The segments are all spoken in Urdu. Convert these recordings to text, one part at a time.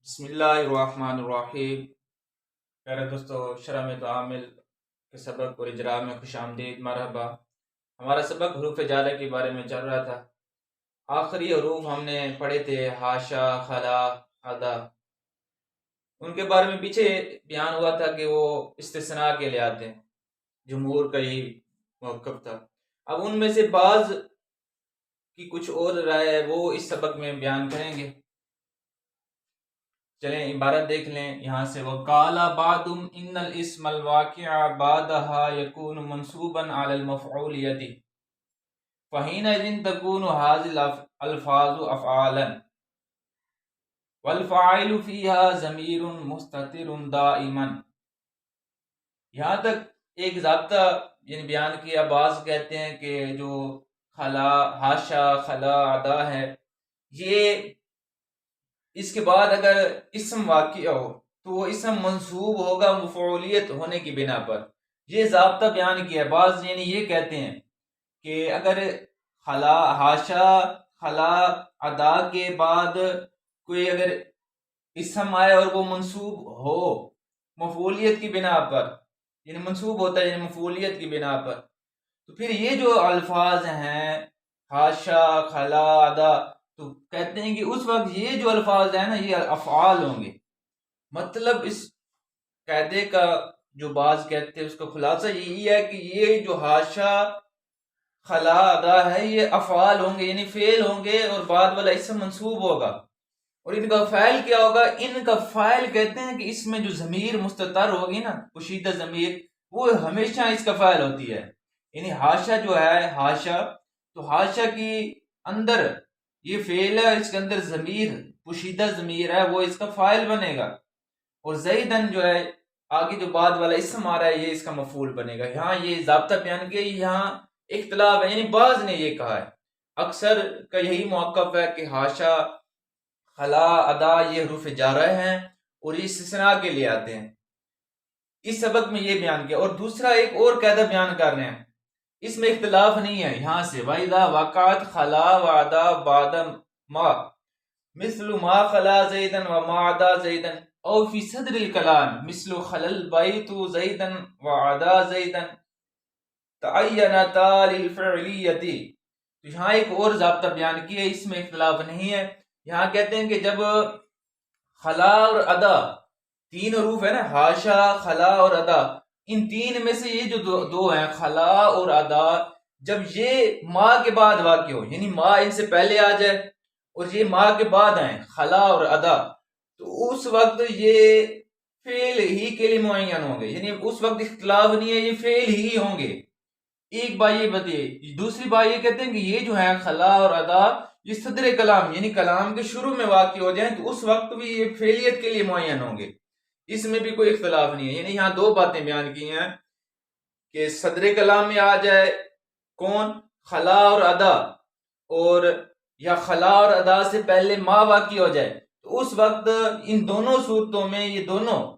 بسم اللہ الرحمن الرحیم۔ پیارے دوستو، شرح میں تعامل کے سبق اور اجراء میں خوش آمدید، مرحبا۔ ہمارا سبق حروف جارہ کے بارے میں چل رہا تھا۔ آخری حروف ہم نے پڑھے تھے حاشا، خلا، ادا۔ ان کے بارے میں پیچھے بیان ہوا تھا کہ وہ استثناء کے لیے آتے ہیں، جمہور کا یہی موقف تھا۔ اب ان میں سے بعض کی کچھ اور رائے ہے، وہ اس سبق میں بیان کریں گے۔ چلیں عبارت دیکھ لیں یہاں سے۔ وَقَالَ بَعْضُهُمْ إِنَّ الْإِسْمَ الْوَاقِعَ بَعْدَهَا يَكُونُ مَنْصُوبًا عَلَى الْمَفْعُولِيَّةِ فَحِينَئِذٍ تَكُونُ هَذِهِ الْأَلْفَاظُ أَفْعَالًا وَالْفَاعِلُ فِيهَا ضَمِيرٌ مُسْتَتِرٌ دَائِمًا۔ یہاں تک ایک ضابطہ بیان کیا۔ بعض کہتے ہیں کہ جو خلا، حاشا، خلا، ادا ہے، یہ اس کے بعد اگر اسم واقع ہو تو وہ اسم منصوب ہوگا مفعولیت ہونے کی بنا پر۔ یہ ضابطہ بیان کیا۔ بعض یہ کہتے ہیں کہ اگر خلا، حاشا، خلا، ادا کے بعد کوئی اگر اسم آئے اور وہ منصوب ہو مفعولیت کی بنا پر، منصوب ہوتا ہے مفعولیت کی بنا پر، تو پھر یہ جو الفاظ ہیں حاشا، خلا، ادا، تو کہتے ہیں کہ اس وقت یہ جو الفاظ ہیں نا، یہ افعال ہوں گے۔ مطلب اس قاعدے کا جو بعض کہتے ہیں اس کا خلاصہ یہی ہے کہ یہ جو حاشا، خلا، ادا ہے، یہ افعال ہوں گے، یعنی فعل ہوں گے، اور بعد والا اسم منصوب ہوگا۔ اور ان کا فاعل کیا ہوگا؟ ان کا فاعل کہتے ہیں کہ اس میں جو ضمیر مستتر ہوگی نا، پوشیدہ ضمیر، وہ ہمیشہ اس کا فاعل ہوتی ہے۔ یعنی حاشا جو ہے، حاشا، تو حاشا کی اندر یہ فعل ہے، اس کے اندر ضمیر، پوشیدہ ضمیر ہے، وہ اس کا فاعل بنے گا۔ اور زیدن جو ہے، آگے جو بعد والا اسم آ رہا ہے، یہ اس کا مفعول بنے گا۔ یہاں یہ ضابطہ بیان کیا، یہاں اختلاف ہے، یعنی بعض نے یہ کہا ہے، اکثر کا یہی موقف ہے کہ حاشا، خلا، ادا یہ حروف جارہ ہیں اور یہ استثناء کے لیے آتے ہیں۔ اس سبق میں یہ بیان کیا۔ اور دوسرا ایک اور قاعدہ بیان کر رہے ہیں، اس میں اختلاف نہیں ہے۔ یہاں سے وَإِذَا وَقَعَتْ خَلَا وَعَدَا بَعْدَ مَا مثل ما خلا زیدًا وما عدا زیدًا او فی صدر الکلام مثل خلا البیت زیدًا وعدا زیدًا تعینتا للفعلیۃ۔ تو یہاں ایک اور ضابطہ بیان کیا، اس میں اختلاف نہیں ہے۔ یہاں کہتے ہیں کہ جب خلا اور ادا تین حروف ہے نا، حاشا، خلا اور ادا، ان تین میں سے یہ جو دو ہیں خلا اور ادا، جب یہ ما کے بعد واقع ہو، یعنی ما ان سے پہلے آ جائے اور یہ ما کے بعد آئیں، خلا اور ادا، تو اس وقت یہ فعل ہی کے لیے معین ہوں گے، یعنی اس وقت اختلاف نہیں ہے، یہ فعل ہی ہوں گے۔ ایک بات یہ بتائیے۔ دوسری بات یہ کہتے ہیں کہ یہ جو ہے خلا اور ادا، یہ صدر کلام یعنی کلام کے شروع میں واقع ہو جائیں تو اس وقت بھی یہ فعلیت کے لیے معین ہوں گے، اس میں بھی کوئی اختلاف نہیں ہے۔ یعنی یہاں دو باتیں بیان کی ہیں کہ صدر کلام میں آ جائے کون؟ خلا اور ادا، اور یا خلا اور ادا سے پہلے ما واقع ہو جائے، تو اس وقت ان دونوں صورتوں میں یہ دونوں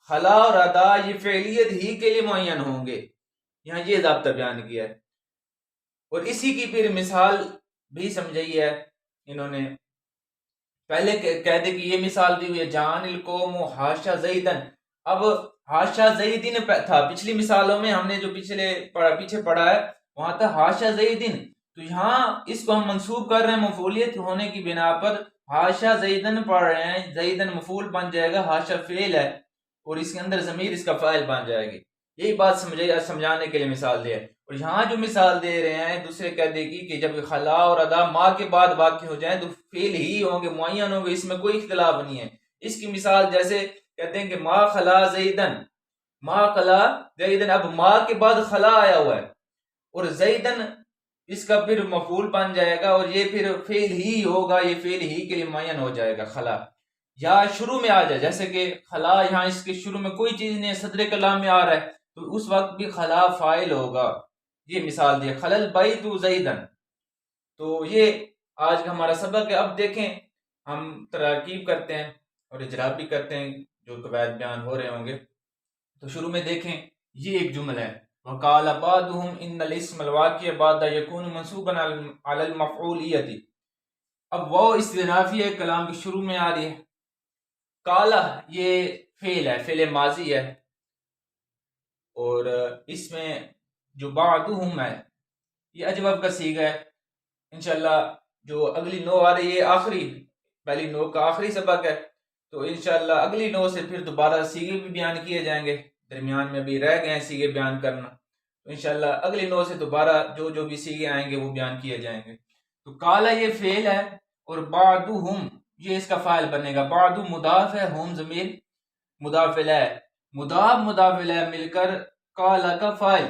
خلا اور ادا یہ فعلیت ہی کے لیے معین ہوں گے۔ یہاں یہ ضابطہ بیان کیا ہے۔ اور اسی کی پھر مثال بھی سمجھائی ہے انہوں نے۔ پہلے قاعدے کی یہ مثال دی ہوئی ہے، جان القوم حاشا زیدن۔ اب حاشا زیدن تھا، پچھلی مثالوں میں ہم نے جو پیچھے پڑھا ہے وہاں تھا حاشا زیدن، تو یہاں اس کو ہم منصوب کر رہے ہیں مفعولیت ہونے کی بنا پر، حاشا زیدن پڑھ رہے ہیں، زیدن مفعول بن جائے گا، حاشا فعل ہے اور اس کے اندر ضمیر اس کا فاعل بن جائے گی۔ یہی بات سمجھانے کے لیے مثال دے ہے۔ اور یہاں جو مثال دے رہے ہیں دوسرے قاعدے کی کہ جب خلا اور ادا ما کے بعد واقع ہو جائیں تو فعل ہی ہوں گے، معین ہوں گے، اس میں کوئی اختلاف نہیں ہے۔ اس کی مثال جیسے کہتے ہیں کہ ما خلا زیدن، ما خلا زیدن، اب ما کے بعد خلا آیا ہوا ہے اور زیدن اس کا پھر مفعول بن جائے گا اور یہ پھر فعل ہی ہوگا، یہ فعل ہی کے لیے معین ہو جائے گا خلا۔ یا شروع میں آ جائے، جیسے کہ خلا یہاں اس کے شروع میں کوئی چیز نہیں ہے، صدر کلام میں آ رہا ہے، تو اس وقت بھی خلا فاعل ہوگا۔ یہ مثال دی خلا البیت زیدن۔ تو یہ آج کا ہمارا سبق ہے۔ اب دیکھیں ہم تراکیب کرتے ہیں اور اجرا بھی کرتے ہیں جو قواعد بیان ہو رہے ہوں گے۔ تو شروع میں دیکھیں یہ ایک جملہ ہے، وقال بعضهم ان الاسم الواقع بعد يكون منصوبا على المفعولية۔ اب وہ استئنافی ہے، کلام کے شروع میں آ رہی ہے، کالا یہ فعل ہے، فعل ماضی ہے، اور اس میں جو بعدہم ہے یہ اجوب کا صیغہ ہے. انشاءاللہ جو اگلی نو آ رہی ہے آخری، پہلی نو کا آخری سبق ہے، تو انشاءاللہ اگلی نو سے پھر دوبارہ سیغے بھی بیان کیے جائیں گے. درمیان میں ابھی رہ گئے ہیں سیغے بیان کرنا، تو انشاءاللہ اگلی نو سے دوبارہ جو بھی سیغے آئیں گے وہ بیان کیے جائیں گے. تو کالا یہ فعل ہے، اور بعدہم یہ اس کا فاعل بنے گا. بعد مضاف ہے، ہم ضمیر مضاف الیہ ہے، مضاف الیہ مل کر کالا کا فاعل.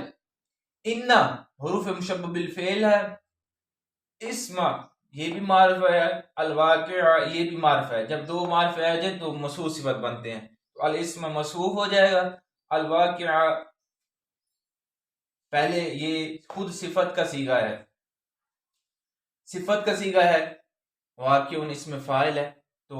ان حروف مشبہ بالفعل ہے، اسم یہ بھی معرفہ ہے، الواقع یہ بھی معرفہ ہے. جب دو معرفہ آ جائے تو موصوف صفت بنتے ہیں، تو الاسم موصوف ہو جائے گا. الواقع پہلے یہ خود صفت کا صیغہ ہے، صفت کا صیغہ ہے، واقع اسم فاعل ہے، تو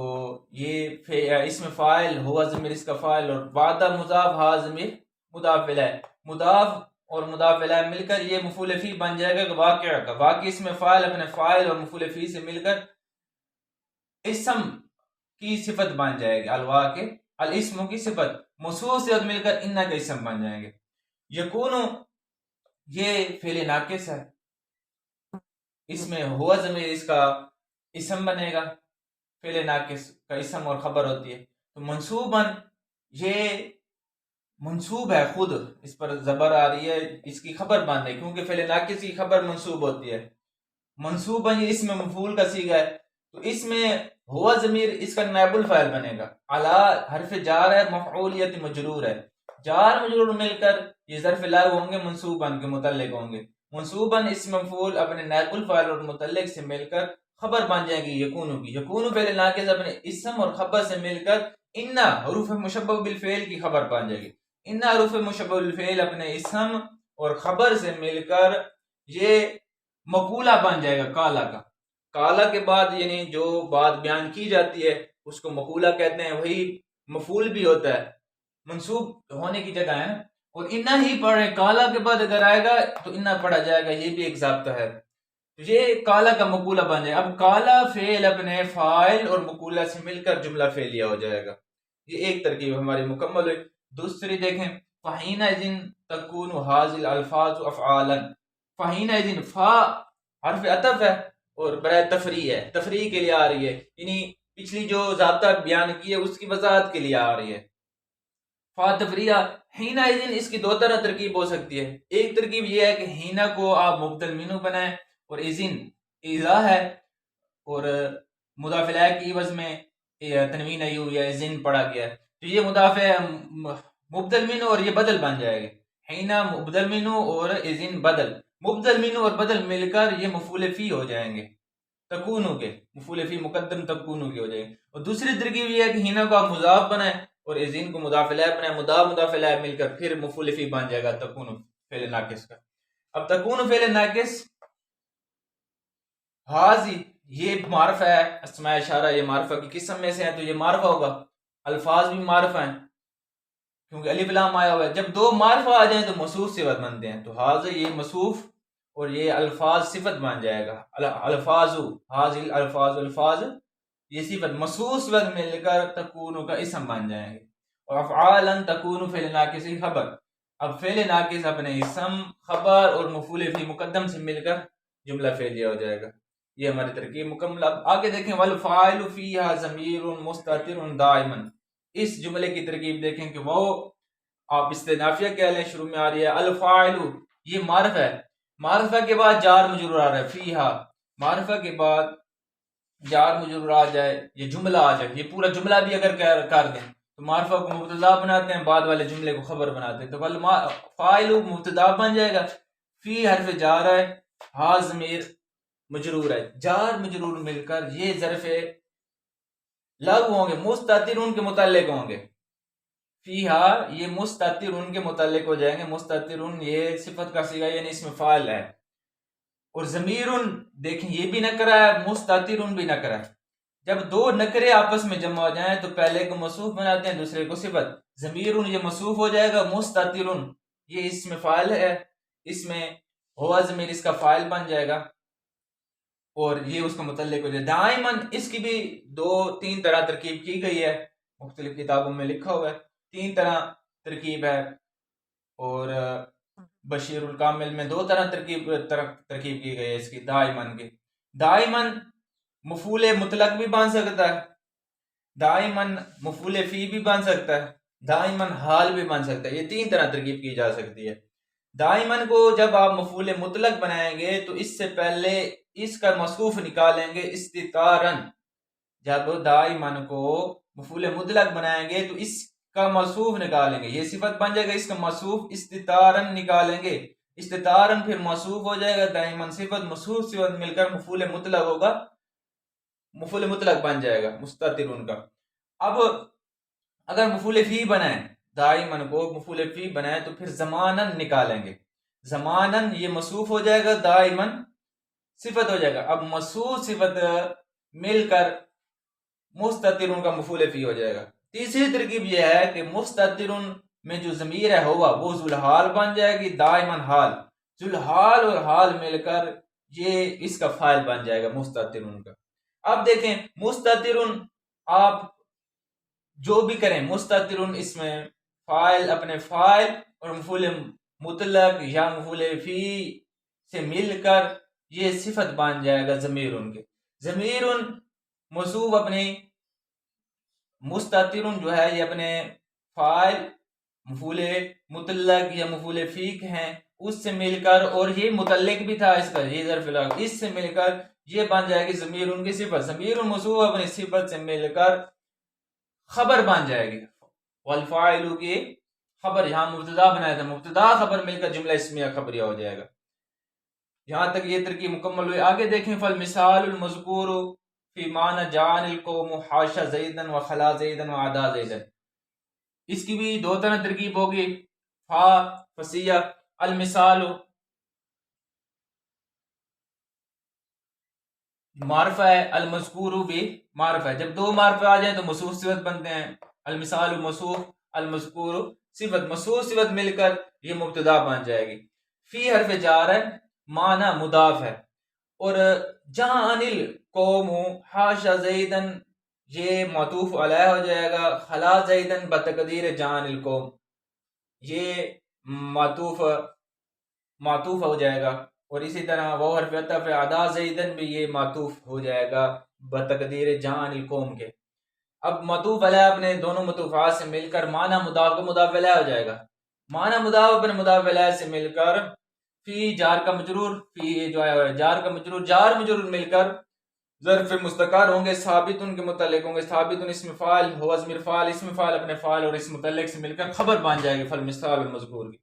یہ اسم فاعل ہوا ضمیر اس کا فاعل، اور بعد مضاف ہا ضمیر مضاف الیہ، مضاف اور مضاف الیہ مل کر یہ مفعول فی بن جائے گا واقع کا. واقع اسم فاعل اپنے فاعل اور مفعول فی سے مل کر اسم کی صفت بن جائے گی. الواقع الاسم کی صفت، موصوف سے مل کر ان کا اسم بن جائیں گے. یکون یہ فعل ناقص ہے، اس میں ہوا ضمیر اس کا اسم بنے گا، فعل ناقص کا اسم اور خبر ہوتی ہے. تو منصوباً یہ منصوب ہے، خود اس پر زبر آ رہی ہے، اس کی خبر بن رہی ہے کیونکہ فعل ناقص کی خبر منصوب ہوتی ہے. منصوباً یہ اسم مفعول کا صیغہ ہے، تو اس میں ہوا ضمیر اس کا نائب الفاعل بنے گا. علی حرف جار ہے، مفعولیت مجرور ہے، جار مجرور مل کر یہ ظرف لا ہوں گے، منصوباً کے متعلق ہوں گے. منصوباً اسم مفعول اپنے نائب الفاعل اور متعلق سے مل کر خبر بن جائے گی یکون کی. یکون فعل ناقص اپنے اسم اور خبر سے مل کر ان حروف مشبہ بالفعل کی خبر بن جائے گی. ان حروف مشبہ بالفعل اپنے اسم اور خبر سے مل کر یہ مقولہ بن جائے گا کالا کا. کالا کے بعد یعنی جو بات بیان کی جاتی ہے اس کو مقولہ کہتے ہیں، وہی مفعول بھی ہوتا ہے، منصوب ہونے کی جگہ ہے نا. اور انا ہی پڑھیں، کالا کے بعد اگر آئے گا تو انا پڑھا جائے گا، یہ بھی ایک ضابطہ ہے. یہ کالا کا مقولہ بن جائے. اب کالا فعل اپنے فاعل اور مقولہ سے مل کر جملہ فعلیہ ہو جائے گا. یہ ایک ترکیب ہماری مکمل ہوئی. دوسری دیکھیں، فحینئذ تکون ھذی الالفاظ افعالا. فحینئذ فا حرف عطف ہے اور برائے تفریح ہے، تفریح کے لیے آ رہی ہے، یعنی پچھلی جو ضابطہ بیان کی ہے اس کی وضاحت کے لیے آ رہی ہے. فا تفریح. ہینا اذن اس کی دو طرح ترکیب ہو سکتی ہے. ایک ترکیب یہ ہے کہ ہینا کو آپ مبدل منو بنائیں، اور اذن ایزا ہے، اور مضاف الیہ کی عوض میں تنوین ایو یا اذن پڑھا گیا ہے، تو یہ مضاف مبدل منو اور یہ بدل بن جائے گا. ہینا مبدل منو اور اذن بدل، مبدل منو اور بدل مل کر یہ مفعول فی ہو جائیں گے، تکونو کے مفعول فی مقدم تکونو کے ہو جائیں گے. اور دوسری ترکیب یہ ہے کہ ہینا کو آپ مضاف بنائیں اور اذن کو مضاف الیہ بنائیں، مضاف الیہ مل کر پھر مفعول فی بن جائے گا تکونو فعل ناقص کا. اب تکونو فعل ناقص حاضی یہ معرفہ ہے، اسماء اشارہ یہ معرفہ کی قسم میں سے ہیں، تو یہ معرفہ ہوگا. الفاظ بھی معرفہ ہیں کیونکہ الف لام آیا ہوا ہے. جب دو معرفہ آ جائیں تو موصوف صفت بنتے ہیں، تو حاضی یہ موصوف اور یہ الفاظ صفت بن جائے گا. الفاظ حاضی الفاظ، الفاظ یہ صفت، موصوف صفت مل کر تکونو کا اسم بن جائیں گے. اور افعالا تکونو فعل ناقص کی خبر. اب فعل ناقص اپنے اسم، خبر اور مفعول فی مقدم سے مل کر جملہ فعلیہ ہو جائے گا. یہ ہماری ترکیب مکمل. اب آگے دیکھیں، والفاعل فیہا ضمیر مستتر دائما. اس جملے کی ترکیب دیکھیں کہ وہ آپ استنافیہ کہہ لیں، شروع میں آ رہی ہے الفاعل، یہ معرفہ ہے، معرفہ کے بعد جار مجرور آ رہا ہے، فیہا معرفہ کے بعد جار مجرور آ جائے، یہ جملہ آ جائے، یہ پورا جملہ بھی اگر کر دیں تو معرفہ کو مبتدا بناتے ہیں، بعد والے جملے کو خبر بناتے ہیں. تو فاعل مبتدا بن جائے گا، فی حرف جار ہے، ہا ضمیر مجرور ہے، جار مجرور مل کر یہ ظرف لغو ہوں گے، مستترون کے متعلق ہوں گے. فیہا یہ مستترون کے متعلق ہو جائیں گے. مستترون یہ صفت کا صیغہ یعنی اسم فاعل ہے. اور ضمیرن دیکھیں یہ بھی نکرہ ہے، مستترن بھی نکرہ ہے. جب دو نکرے آپس میں جمع ہو جائیں تو پہلے کو موصوف بناتے ہیں، دوسرے کو صفت. ضمیرن یہ موصوف ہو جائے گا، مستترن یہ اسم فاعل ہے، اس میں ہوا ضمیر اس کا فاعل بن جائے گا اور یہ اس کا متعلق ہو جائے. دائماً اس کی بھی دو تین طرح ترکیب کی گئی ہے. مختلف کتابوں میں لکھا ہوا ہے، 3 طرح ترکیب ہے، اور بشیر الکامل میں 2 طرح ترکیب کی گئی ہے اس کی، دائمن کی۔ دائمن مفعول مطلق بھی بن سکتا ہے، دائمن مفعول فی بھی بن سکتا ہے، دائمن حال بھی بن سکتا ہے، یہ 3 طرح ترکیب کی جا سکتی ہے۔ دائمن کو جب آپ مفعول مطلق بنائیں گے تو اس سے پہلے اس کا موصوف نکالیں گے استتارن، جب دائمن کو مفعول مطلق بنائیں گے تو اس کا موصوف نکالیں گے، یہ صفت بن جائے گا، اس کا موصوف استتارن نکالیں گے، استتارن پھر موصوف ہو جائے گا، دائمن صفت موصوف صفت مل کر مفعول مطلق ہوگا، مفعول مطلق بن جائے گا مستترن کا۔ اب اگر مفعول فی بنائیں، دائمن کو مفعول فی بنائیں تو پھر زمانن نکالیں گے، زمانن یہ موصوف ہو جائے گا، دائمن صفت ہو جائے گا، اب موصوف صفت مل کر مستترن کا مفعول فی ہو جائے گا۔ تیسری ترکیب یہ ہے کہ مستترن میں جو ضمیر ہے ہوا وہ ذوالحال بن جائے گی، دائمن حال، ذوالحال اور حال مل کر یہ اس کا فاعل بن جائے گا مستترن کا۔ اب دیکھیں مستترن آپ جو بھی کریں، مستترن اس میں فاعل اپنے فاعل اور مفعول مطلق یا مفعول فی سے مل کر یہ صفت بن جائے گا ضمیرن کے۔ ضمیرن موصوف اپنی مستترن جو ہے یہ اپنے فاعل مفعول مطلق یا مفعول فی ہیں اس سے مل کر، اور یہ متعلق بھی تھا اس کا، یہ ظرف العقل، اس سے مل کر یہ بن جائے گی ضمیرن کی صفت، ضمیرن موصوف اپنی صفت سے مل کر خبر بن جائے گی، والفاعل کی خبر، یہاں مبتدا بنایا تھا، مبتدا خبر مل کر جملہ اسمیہ خبریہ ہو جائے گا۔ یہاں تک یہ ترکیب مکمل ہوئی۔ آگے دیکھیں فالمثال المذکور فی معنی جعل القوم حاشا زیدن و خلا زیدن و عدا زیدن، اس کی بھی 2 طرح ترکیب ہوگی، فا فسیہ، المثال معرفہ ہے، المذکور بھی معرفہ ہے، جب 2 معرفہ آ جائیں تو موصوف صفت بنتے ہیں، المثال موصوف، المذکور صفت، موصوف صفت مل کر یہ مبتدا بن جائے گی۔ فی حرف جار ہے، معنی مضاف ہے، اور جعل القوم حاشا زیدن یہ معطوف علیہ ہو جائے گا، خلا زیدن بتقدیر جعل القوم یہ معطوف ہو جائے گا، اور اسی طرح وہ حرف عطف عدا زیدن بھی یہ معطوف ہو جائے گا بتقدیر جعل القوم کے۔ اب معطوف علیہ اپنے دونوں معطوفات سے مل کر معنی مضاف کو مضاف علیہ ہو جائے گا، معنی مضاف اپنے مضاف علیہ سے مل کر فی جار کا مجرور، فی جو ہے جار کا مجرور، جار مجرور مل کر ظرف مستقر ہوں گے، ثابت ان کے متعلق ہوں گے، ثابت اسم فاعل ہوا ضمیر فاعل، اسم فاعل اپنے فاعل اور اس متعلق سے مل کر خبر بن جائے گی، فالمثال المذکور کی۔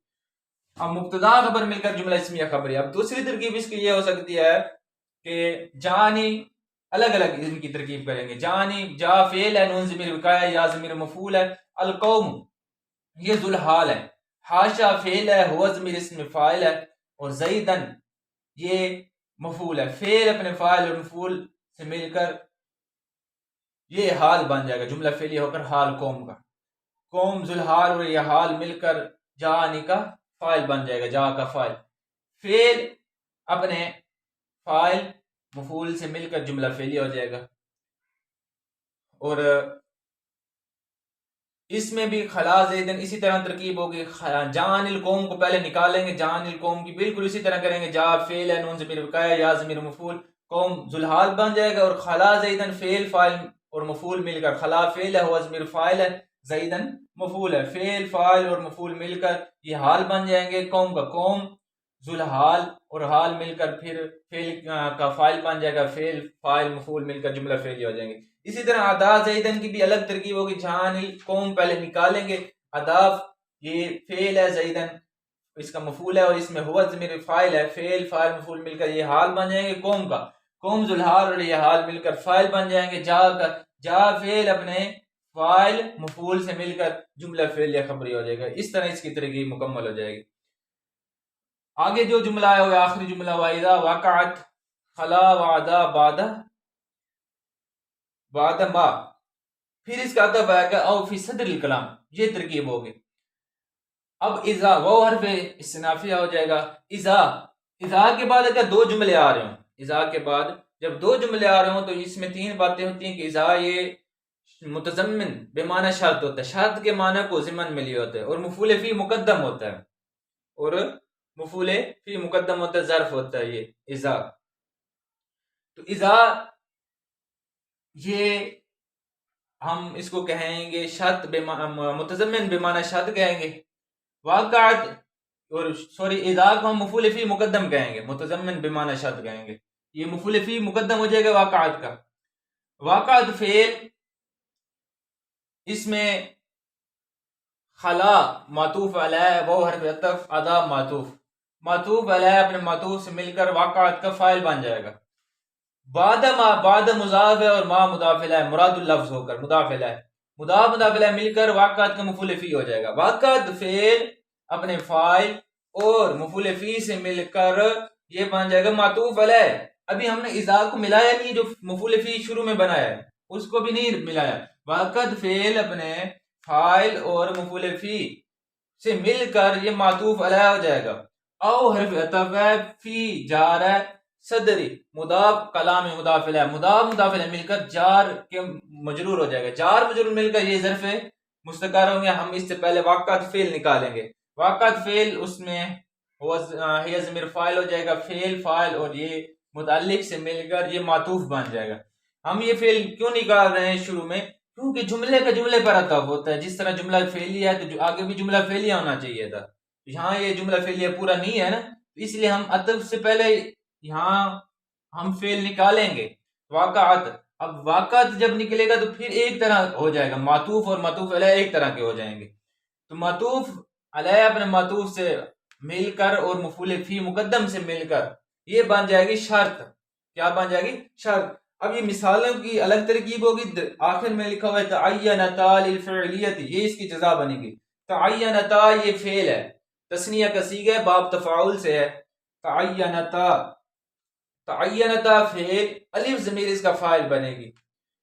اب مبتدا خبر مل کر جملہ اسمیہ خبریہ۔ اب دوسری ترکیب اس کی یہ ہو سکتی ہے کہ جانی الگ الگ ان کی ترکیب کریں گے، جانی جا فعل ہے، نون ضمیر وقایہ، یا ضمیر مفعول ہے، القوم یہ ذوالحال ہے، حاشا فعل ہے، ہوا ضمیر اسم فاعل ہے، اور زیدن یہ مفعول ہے، فعل اپنے فاعل اور مفعول سے مل کر یہ حال بن جائے گا، جملہ فعلیہ ہو کر حال قوم کا، قوم ذوالحال اور یہ حال مل کر جانی کا فاعل بن جائے گا، جا کا فاعل، فعل اپنے فاعل مفعول سے مل کر جملہ فعلیہ ہو جائے گا۔ اور اس میں بھی خلا زیدن اسی طرح ترکیب ہوگی، جان القوم کو پہلے نکالیں گے، جان القوم کی بالکل اسی طرح کریں گے، جا فعل ہے، نون ضمیر وقایہ، یا ضمیر مفعول، قوم ذوالحال بن جائے گا، اور خلا زیدن فعل فاعل اور مفعول مل کر، خلا فعل ہے، ہوا ضمیر فاعل ہے، زیدن مفعول ہے، فعل فاعل اور مفعول مل کر یہ حال بن جائیں گے قوم کا، قوم ذوالحال اور حال مل کر پھر فعل کا فاعل بن جائے گا، فعل فاعل مفعول مل کر جملہ فعلیہ ہو جائیں گے۔ اسی طرح ادا زیدن کی بھی الگ ترکیب ہوگی، جان القوم پہلے نکالیں گے، ادا یہ فعل ہے، زیدن اس کا مفعول ہے، اور اس میں ہوا ضمیر فاعل ہے، فعل فاعل مفعول مل کر یہ حال بن جائیں گے قوم کا، قوم ذوالحال اور یہ حال مل کر فاعل بن جائیں گے، جا کا جا فعل اپنے فاعل مفعول سے مل کر جملہ فعلیہ خبری ہو جائے گا۔ اس طرح اس کی ترکیب مکمل ہو جائے گی۔ آگے جو جملہ ہے وہ آخری جملہ، وَإِذَا وَقَعَتْ خَلَا وَعَدَا بعد ما، پھر اس کا عطف آئے گا او فی صدر الکلام، یہ ترکیب ہوگی۔ اب اذا وہ حرف استنافیہ ہو جائے گا، اذا کے بعد اگر 2 جملے آ رہے ہوں، اذا کے بعد جب 2 جملے آ رہے ہوں تو اس میں 3 باتیں ہوتی ہیں کہ اذا یہ متضمن بمعنی شرط ہوتا ہے، شرط کے معنی کو ضمن میں لیے ہوتا ہے، اور مفعول فی مقدم ہوتا ہے، اور مفعول فی مقدم ہوتا ہے، ظرف ہوتا ہے یہ اذا. تو اذا یہ ہم اس کو کہیں گے شرط متضمن بمعنی شرط کہیں گے. واقعات اور سوری اذا کو ہم مفعول فی مقدم کہیں گے، متضمن بمعنی شرط کہیں گے. یہ مفعول فی مقدم ہو جائے گا واقعات کا. واقعات فعل، اس میں خلا معطوف علیہ، وہ حرف عطف، ادا معطوف علیہ اپنے معطوف سے مل کر واقعات کا فاعل بن جائے گا. بعد مضاف ہے اور ما مضاف الیہ، مراد اللفظ ہو کر مضاف الیہ، مضاف الیہ مل کر واقعات کا مفعول فی ہو جائے گا. واقعات فعل اپنے فاعل اور مفعول فی سے مل کر یہ بن جائے گا معطوف علیہ. ابھی ہم نے اذا کو ملایا نہیں، جو مفعول فی شروع میں بنایا ہے اس کو بھی نہیں ملایا. واقعات فعل اپنے فاعل اور مفعول فی سے مل کر یہ معطوف علیہ ہو جائے گا. او حرف عطف ہے، فی جار ہے، صدری مضاف، کلام مضاف الیہ، مضاف الیہ مل کر جار کے مجرور ہو جائے گا. جار مجرور مل کر یہ ظرف مستقر ہوں گے. ہم اس سے پہلے واقعات فعل نکالیں گے. واقعات فعل اس میں ہی ضمیر فاعل ہو جائے گا، فعل فاعل اور یہ متعلق سے مل کر یہ معطوف بن جائے گا. ہم یہ فعل کیوں نکال رہے ہیں شروع میں؟ کیونکہ جملے کا جملے پر عطف ہوتا ہے. جس طرح جملہ فعلیہ ہے تو آگے بھی جملہ فعلیہ ہونا چاہیے تھا. یہاں یہ جملہ فعلیہ پورا نہیں ہے نا، اس لیے ہم عطف سے پہلے یہاں ہم فعل نکالیں گے واقعات. اب واقعات جب نکلے گا تو پھر ایک طرح ہو جائے گا، معطوف اور معطوف علیہ ایک طرح کے ہو جائیں گے. تو معطوف علیہ اپنے معطوف سے مل کر اور مفعول فی مقدم سے مل کر یہ بن جائے گی شرط. کیا بن جائے گی؟ شرط. اب یہ مثالوں کی الگ ترکیب ہوگی. آخر میں لکھا ہوا ہے تعینتا للفعلیت، یہ اس کی جزا بنے گی. تعینتا یہ فعل ہے، تثنیہ کا صیغہ ہے، باب تفاعل سے ہے. تعینتا فعل، الف ضمیر اس کا فاعل بنے گی.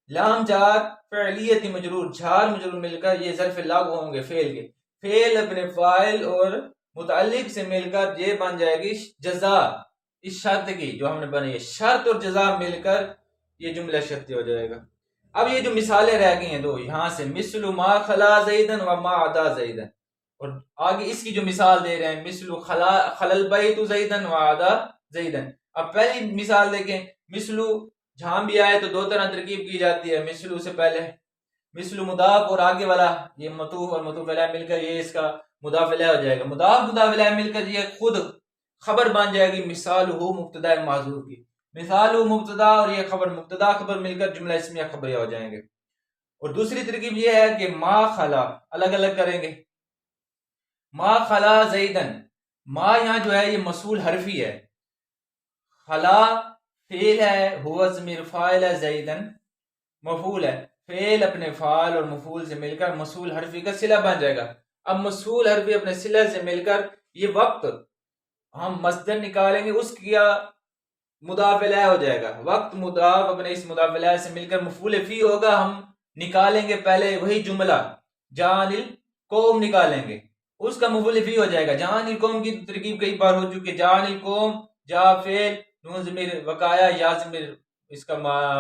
لام جار، فعلیت مجرور، جھار مجرور مل کر یہ ظرف لاغو ہوں گے فعل کے. فعل اپنے فاعل اور متعلق سے مل کر یہ بن جائے گی جزا اس شرط کی جو ہم نے بنائی ہے. شرط اور جزا مل کر یہ جملہ شرطی ہو جائے گا. اب یہ جو مثالیں رہ گئی ہیں دو یہاں سے، مثل ما خلا زیدن و ما عدا زیدن، اور آگے اس کی جو مثال دے رہے ہیں مثل خلا البیت زیدن و عدا زیدن. اب پہلی مثال دیکھیں، مثلو جہاں بھی آئے تو دو طرح ترکیب کی جاتی ہے. مثلو سے پہلے مثلو مضاف اور آگے والا یہ معطوف اور معطوف علیہ مل کر یہ اس کا مضاف علیہ ہو جائے گا. مضاف علیہ مل کر یہ خود خبر بن جائے گی مثال ہو مبتدا معذور کی. مثال ہو مبتدا اور یہ خبر مبتدا خبر مل کر جملہ اسمیہ خبریہ ہو جائیں گے. اور دوسری ترکیب یہ ہے کہ ما خلا، الگ الگ کریں گے. ما خلا زیدن، ما یہاں جو ہے یہ موصول حرفی ہے، خلا فعل ہے، ہوا ضمیر فاعل ہے، زیدن مفعول ہے. فعل اپنے فاعل اور مفعول سے مل کر موصول حرفی کا صلہ بن جائے گا. اب موصول حرفی اپنے صلہ سے مل کر یہ وقت ہم مصدر نکالیں گے، اس کا مضاف الیہ ہو جائے گا. وقت مضاف اپنے اس مضاف الیہ سے مل کر مفعول فی ہوگا. ہم نکالیں گے پہلے وہی جملہ جان القوم نکالیں گے، اس کا مفعول فی ہو جائے گا. جان القوم کی ترکیب کئی بار ہو چکی ہے. جان القوم، جا فعل، نون ضمیر وقایا، یا ضمیر اس کا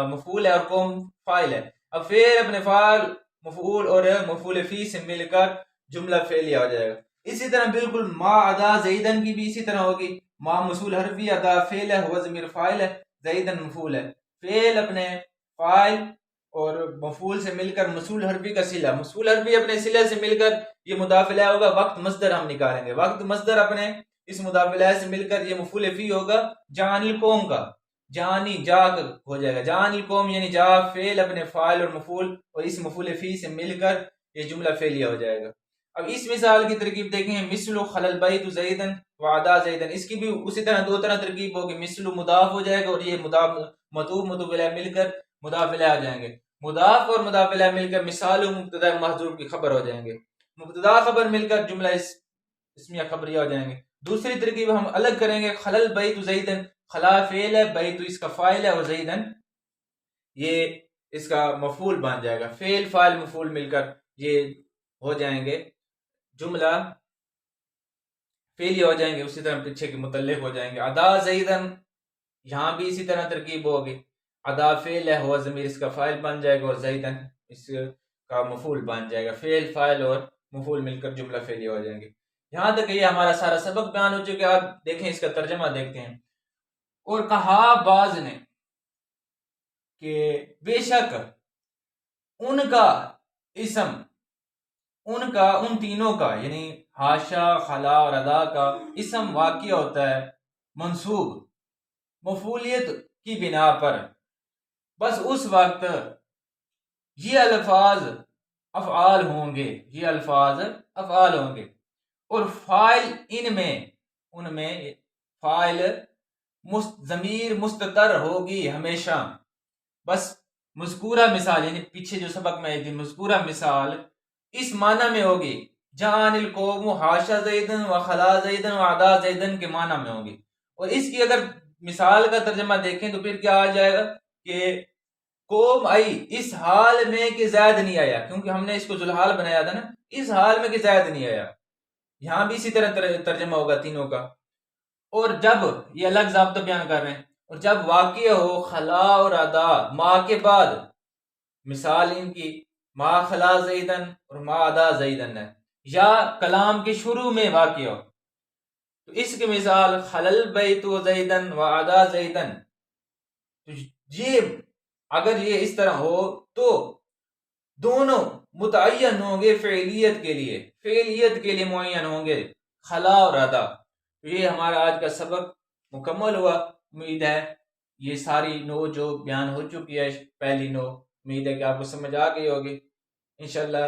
مفعول ہے اور قوم فاعل ہے. اب فعل اپنے فاعل مفعول اور مفعول فی سے مل کر جملہ فعلیہ ہو جائے گا. اسی طرح بالکل ما عدا زیدن کی بھی اسی طرح ہوگی. ما موصول حرفی، عدا فعل ہے، ہوا ضمیر فاعل ہے، زیدن مفعول ہے. فعل اپنے فاعل اور مفعول سے مل کر موصول حرفی کا صلہ، موصول حرفی اپنے صلہ سے مل کر یہ مضاف الیہ ہوگا. وقت مصدر ہم نکالیں گے، وقت مصدر اپنے اس مضاف الیہ سے مل کر یہ مفعول فی ہوگا جان القوم کا. جانی جا ہو جائے گا. جان القوم یعنی جا فعل اپنے فاعل اور مفعول اور اس مفعول فی سے مل کر یہ جملہ فعلیہ ہو جائے گا. اب اس مثال کی ترکیب دیکھیں، مثل خلا البیت زیدن و عدا زیدن. اس کی بھی اسی طرح دو طرح ترکیب ہوگی. مثل مضاف ہو جائے گا اور یہ مضاف معطوف معطوف علیہ مل کر مضاف علیہ آ جائیں گے. مضاف اور مضاف علیہ مل کر مثال مبتدا محذوف کی خبر ہو جائیں گے. مبتدا خبر مل کر جملہ اسمیہ خبریہ ہو جائیں گے. دوسری ترکیب ہم الگ کریں گے. خلا البیت زیدن، خلا فعل ہے، بیت اس کا فاعل ہے اور زیدن یہ اس کا مفعول بن جائے گا. فعل فاعل مفعول مل کر یہ ہو جائیں گے جملہ فعلیہ ہو جائیں گے. اسی طرح پیچھے کے متعلق ہو جائیں گے. عدا زیدن یہاں بھی اسی طرح ترکیب ہوگی. عدا فعل ہے، ہوا ضمیر اس کا فاعل بن جائے گا اور زیدن اس کا مفعول بن جائے گا، فعل فاعل اور مفعول مل کر جملہ فعلیہ ہو جائیں گے۔ یہاں تک یہ ہمارا سارا سبق بیان ہو چکا ہے۔ آپ دیکھیں اس کا ترجمہ دیکھتے ہیں۔ اور کہا باز نے کہ بے شک ان کا اسم، ان تینوں کا یعنی حاشا، خلا اور ادا کا اسم واقع ہوتا ہے منصوب مفعولیت کی بنا پر، بس اس وقت یہ الفاظ افعال ہوں گے، یہ الفاظ افعال ہوں گے، اور فاعل ان میں فاعل ضمیر مستتر ہوگی ہمیشہ۔ بس مذکورہ مثال یعنی پیچھے جو سبق میں آئی تھی، مذکورہ مثال اس معنی میں ہوگی جان القوم حاشا زیدن و خلا زیدن و عدا زیدن کے معنی میں ہوگی۔ اور اس کی اگر مثال کا ترجمہ دیکھیں تو پھر کیا آ جائے گا کہ قوم آئی اس حال میں کہ زید نہیں آیا، کیونکہ ہم نے اس کو ذوالحال بنایا تھا نا، اس حال میں کہ زید نہیں آیا۔ یہاں بھی اسی طرح ترجمہ ہوگا تینوں کا۔ اور جب یہ الگ ضابطہ بیان کر رہے ہیں، اور جب واقع ہو خلا اور ادا ما کے بعد، مثال ان کی ما خلا زیدن اور ما ادا زیدن ہے، یا کلام کے شروع میں واقع ہو، تو اس کی مثال خلل بیت و زیدن و ادا زیدن۔ یہ اگر یہ اس طرح ہو تو دونوں متعین ہوں گے فعلیت کے لیے معین ہوں گے، خلا اور ادا۔ یہ ہمارا آج کا سبق مکمل ہوا۔ امید ہے یہ ساری نو جو بیان ہو چکی ہے، پہلی نو، امید ہے کہ آپ کو سمجھ آ گئی ہوگی۔ انشاءاللہ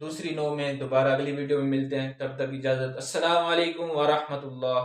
دوسری نو میں دوبارہ اگلی ویڈیو میں ملتے ہیں، تب تک اجازت، السلام علیکم ورحمۃ اللہ۔